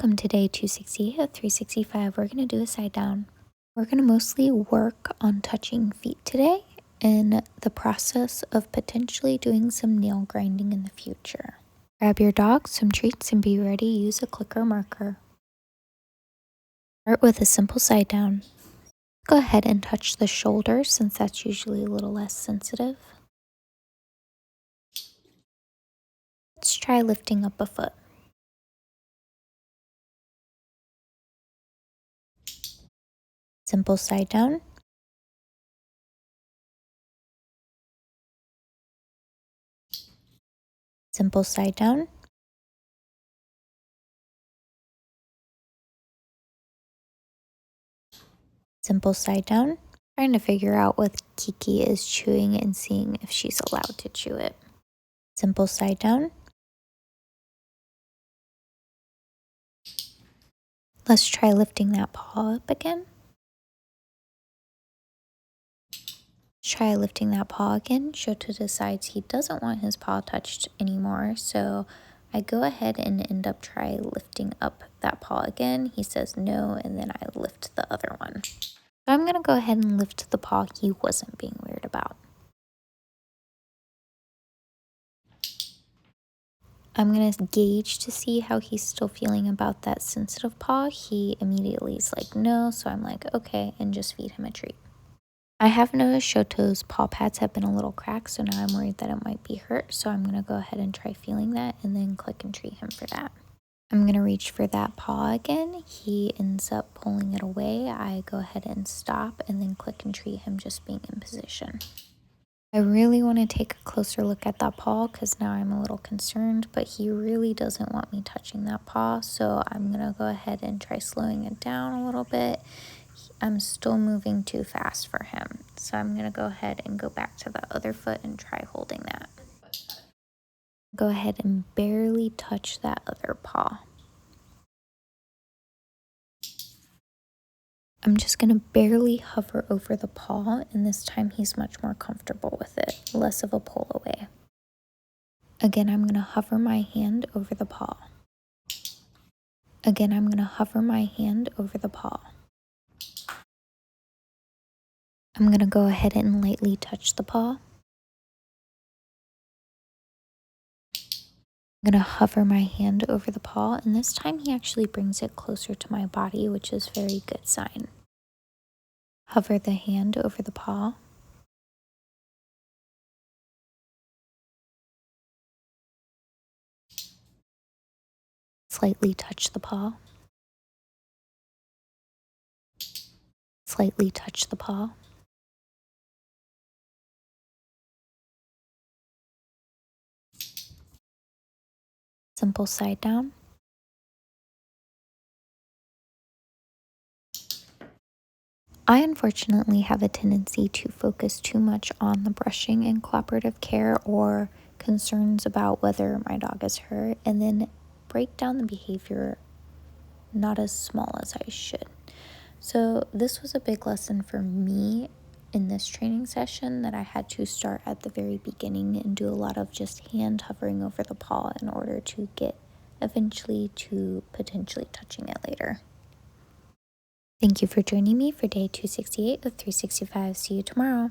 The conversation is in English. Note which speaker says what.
Speaker 1: Welcome to day 268 of 365. We're going to do a side down. We're going to mostly work on touching feet today in the process of potentially doing some nail grinding in the future. Grab your dog, some treats, and be ready to use a clicker marker. Start with a simple side down. Go ahead and touch the shoulder since that's usually a little less sensitive. Let's try lifting up a foot. Simple side down. Simple side down. Simple side down. Trying to figure out what Kiki is chewing and seeing if she's allowed to chew it. Simple side down. Let's try lifting that paw up again. Try lifting that paw again. Shoto decides he doesn't want his paw touched anymore, so I go ahead and end up try lifting up that paw again. He says no, and then I lift the other one. So I'm going to go ahead and lift the paw he wasn't being weird about. I'm going to gauge to see how he's still feeling about that sensitive paw. He immediately is like, no, so I'm like, okay, and just feed him a treat. I have noticed Shoto's paw pads have been a little cracked, so now I'm worried that it might be hurt, so I'm going to go ahead and try feeling that and then click and treat him for that. I'm going to reach for that paw again. He ends up pulling it away. I go ahead and stop and then click and treat him just being in position. I really want to take a closer look at that paw because now I'm a little concerned, but he really doesn't want me touching that paw, so I'm going to go ahead and try slowing it down a little bit. I'm still moving too fast for him, so I'm going to go ahead and go back to the other foot and try holding that. Go ahead and barely touch that other paw. I'm just going to barely hover over the paw, and this time he's much more comfortable with it, less of a pull away. Again, I'm going to hover my hand over the paw. Again, I'm going to hover my hand over the paw. I'm going to go ahead and lightly touch the paw. I'm going to hover my hand over the paw, and this time he actually brings it closer to my body, which is a very good sign. Hover the hand over the paw. Slightly touch the paw. Slightly touch the paw. Simple side down. I unfortunately have a tendency to focus too much on the brushing in cooperative care or concerns about whether my dog is hurt and then break down the behavior not as small as I should. So this was a big lesson for me in this training session that I had to start at the very beginning and do a lot of just hand hovering over the paw in order to get eventually to potentially touching it later. Thank you for joining me for day 268 of 365. See you tomorrow.